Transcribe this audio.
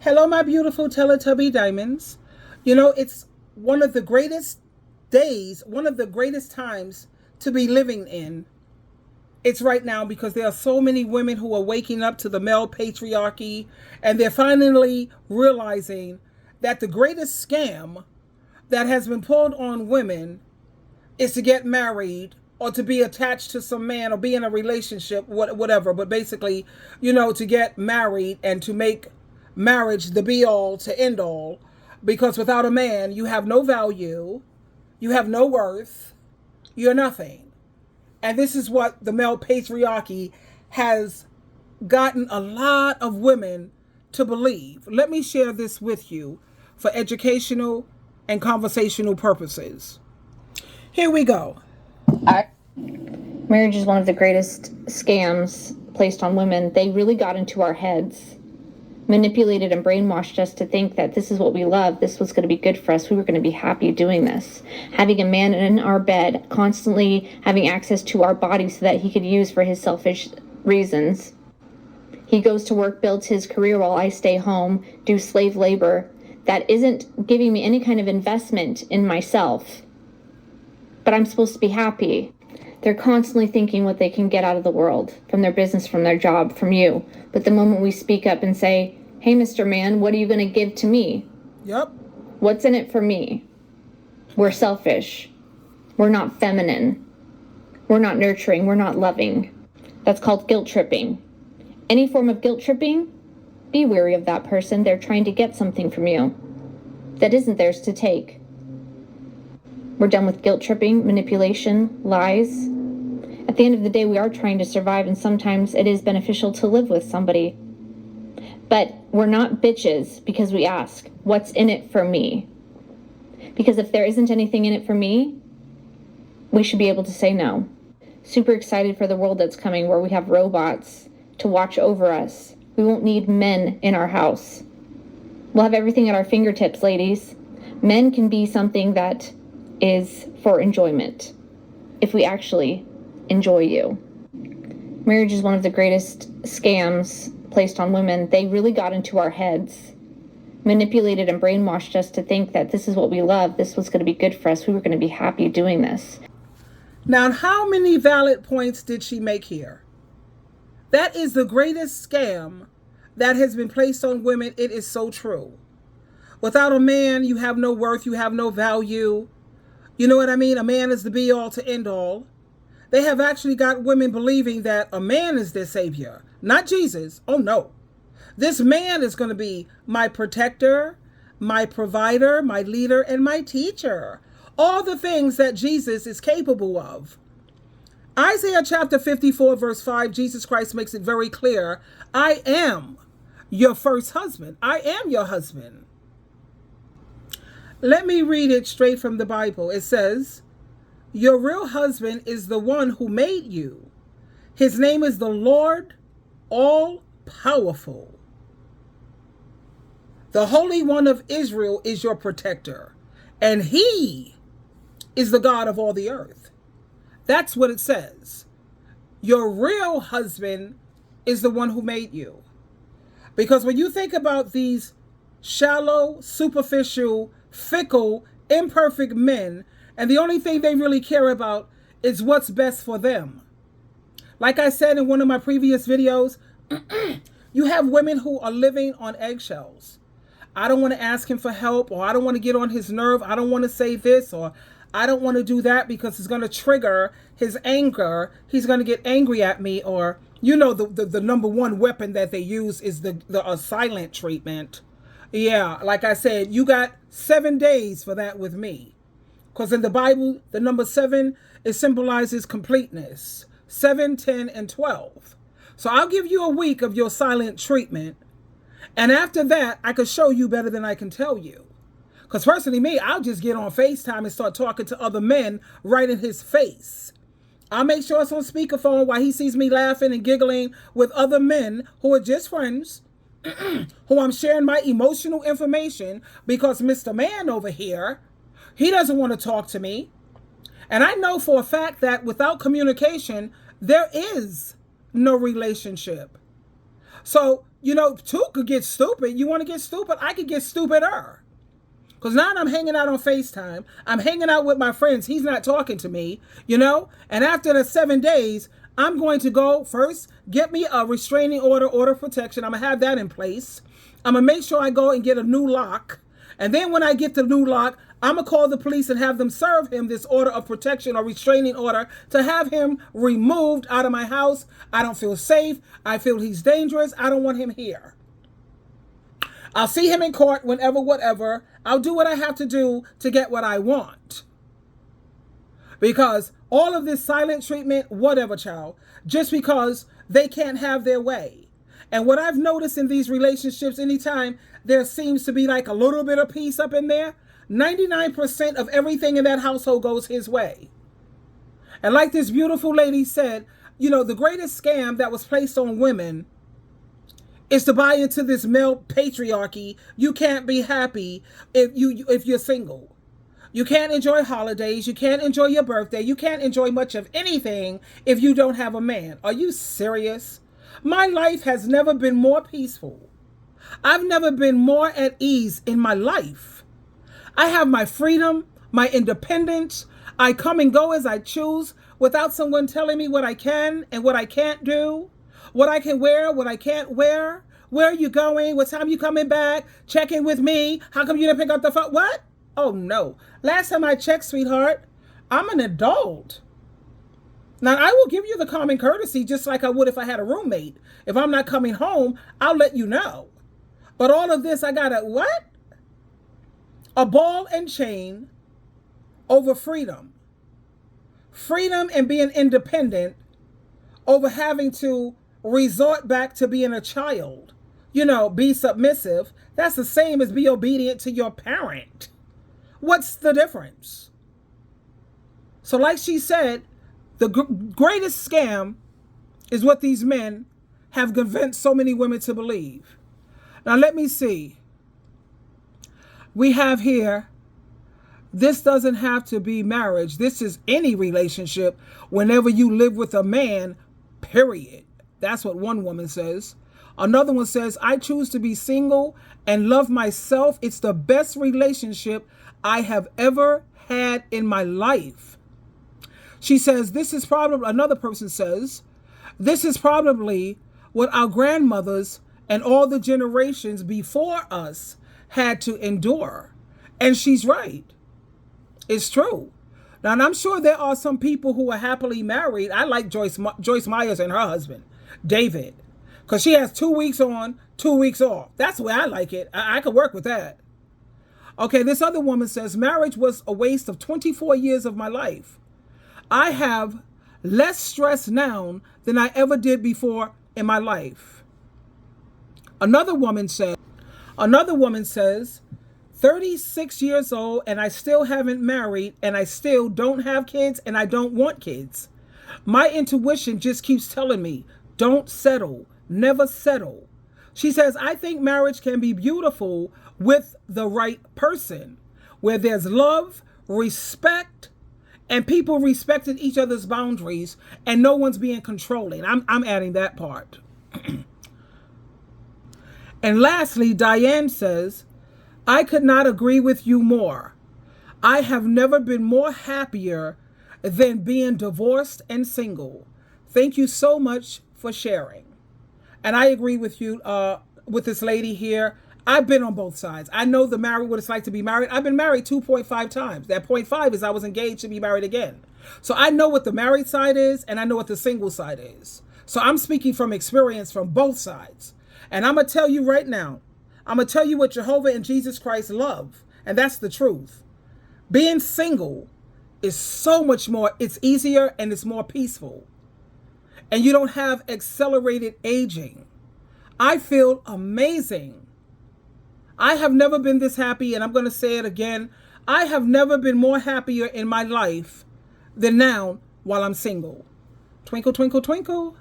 Hello, my beautiful Teletubby diamonds. It's one of the greatest days, one of the greatest times to be living in. It's right now because there are so many women who are waking up to the male patriarchy and they're finally realizing that the greatest scam that has been pulled on women is to get married or to be attached to some man or be in a relationship, whatever. But basically, to get married and to make marriage the be all to end all. Because without a man, you have no value, you have no worth, you're nothing. And this is what the male patriarchy has gotten a lot of women to believe. Let me share this with you for educational and conversational purposes. Here we go. Marriage is one of the greatest scams placed on women. They really got into our heads, manipulated and brainwashed us to think that this is what we love, this was going to be good for us, we were going to be happy doing this. Having a man in our bed, constantly having access to our body so that he could use for his selfish reasons. He goes to work, builds his career while I stay home, do slave labor. That isn't giving me any kind of investment in myself. But I'm supposed to be happy. They're constantly thinking what they can get out of the world, from their business, from their job, from you. But the moment we speak up and say, hey, Mr. Man, what are you going to give to me? Yep. What's in it for me? We're selfish. We're not feminine. We're not nurturing. We're not loving. That's called guilt tripping. Any form of guilt tripping, be wary of that person. They're trying to get something from you that isn't theirs to take. We're done with guilt tripping, manipulation, lies. At the end of the day, we are trying to survive, and sometimes it is beneficial to live with somebody. But we're not bitches because we ask, what's in it for me? Because if there isn't anything in it for me, we should be able to say no. Super excited for the world that's coming where we have robots to watch over us. We won't need men in our house. We'll have everything at our fingertips, ladies. Men can be something that is for enjoyment, if we actually enjoy you. Marriage is one of the greatest scams placed on women. They really got into our heads, manipulated and brainwashed us to think that this is what we love, this was going to be good for us, we were going to be happy doing this. Now, how many valid points did she make here? That is the greatest scam that has been placed on women. It is so true. Without a man, you have no worth, you have no value. You know what I mean? A man is the be all to end all. They have actually got women believing that a man is their savior, not Jesus. Oh no. This man is going to be my protector, my provider, my leader, and my teacher. All the things that Jesus is capable of. Isaiah chapter 54 verse 5, Jesus Christ makes it very clear. I am your first husband. I am your husband. Let me read it straight from the Bible. It says, your real husband is the one who made you. His name is the Lord all-powerful. The Holy One of Israel is your protector, and he is the God of all the earth. That's what it says. Your real husband is the one who made you. Because when you think about these shallow, superficial, fickle, imperfect men, and the only thing they really care about is what's best for them. Like I said in one of my previous videos, you have women who are living on eggshells. I don't want to ask him for help, or I don't want to get on his nerve. I don't want to say this, or I don't want to do that because it's going to trigger his anger. He's going to get angry at me, or, the number one weapon that they use is the silent treatment. Yeah, like I said, you got 7 days for that with me. Because in the Bible, the number 7, it symbolizes completeness. 7, 10, and 12. So I'll give you a week of your silent treatment. And after that, I can show you better than I can tell you. Because personally, me, I'll just get on FaceTime and start talking to other men right in his face. I'll make sure it's on speakerphone while he sees me laughing and giggling with other men who are just friends, who I'm sharing my emotional information, because Mr. Man over here, he doesn't want to talk to me. And I know for a fact that without communication, there is no relationship. So two could get stupid. You want to get stupid? I could get stupider. Because now I'm hanging out on FaceTime. I'm hanging out with my friends. He's not talking to me, And after the 7 days, I'm going to go first, get me a restraining order of protection. I'm going to have that in place. I'm going to make sure I go and get a new lock. And then when I get the new lock, I'm going to call the police and have them serve him this order of protection or restraining order to have him removed out of my house. I don't feel safe. I feel he's dangerous. I don't want him here. I'll see him in court whenever, whatever. I'll do what I have to do to get what I want. Because all of this silent treatment, whatever, child, just because they can't have their way. And what I've noticed in these relationships, anytime there seems to be like a little bit of peace up in there, 99% of everything in that household goes his way. And like this beautiful lady said, the greatest scam that was placed on women is to buy into this male patriarchy. You can't be happy if you're single. You can't enjoy holidays. You can't enjoy your birthday. You can't enjoy much of anything if you don't have a man. Are you serious? My life has never been more peaceful. I've never been more at ease in my life. I have my freedom, my independence. I come and go as I choose without someone telling me what I can and what I can't do, what I can wear, what I can't wear. Where are you going? What time you coming back? Check in with me. How come you didn't pick up the phone? What? Oh, no. Last time I checked, sweetheart, I'm an adult. Now, I will give you the common courtesy just like I would if I had a roommate. If I'm not coming home, I'll let you know. But all of this, I got to, what? A ball and chain over freedom. Freedom and being independent over having to resort back to being a child. Be submissive. That's the same as be obedient to your parent. What's the difference? So like she said, the greatest scam is what these men have convinced so many women to believe. Now let me see. We have here, this doesn't have to be marriage. This is any relationship whenever you live with a man, period. That's what one woman says. Another one says, I choose to be single and love myself. It's the best relationship I have ever had in my life. She says, another person says, this is probably what our grandmothers and all the generations before us had to endure. And she's right. It's true. Now, and I'm sure there are some people who are happily married. I like Joyce Myers and her husband, David, because she has 2 weeks on, 2 weeks off. That's the way I like it. I could work with that. Okay, this other woman says, marriage was a waste of 24 years of my life. I have less stress now than I ever did before in my life. Another woman says, 36 years old and I still haven't married and I still don't have kids and I don't want kids. My intuition just keeps telling me, don't settle, never settle. She says, I think marriage can be beautiful with the right person, where there's love, respect, and people respecting each other's boundaries and no one's being controlling. I'm adding that part. And lastly, Diane says, I could not agree with you more. I have never been more happier than being divorced and single. Thank you so much for sharing. And I agree with you, with this lady here. I've been on both sides. I know what it's like to be married. I've been married 2.5 times. That 0.5 is I was engaged to be married again. So I know what the married side is and I know what the single side is. So I'm speaking from experience from both sides. And I'm going to tell you right now, I'm going to tell you what Jehovah and Jesus Christ love. And that's the truth. Being single is so much more, it's easier and it's more peaceful. And you don't have accelerated aging. I feel amazing. I have never been this happy, and I'm going to say it again. I have never been more happier in my life than now while I'm single. Twinkle, twinkle, twinkle.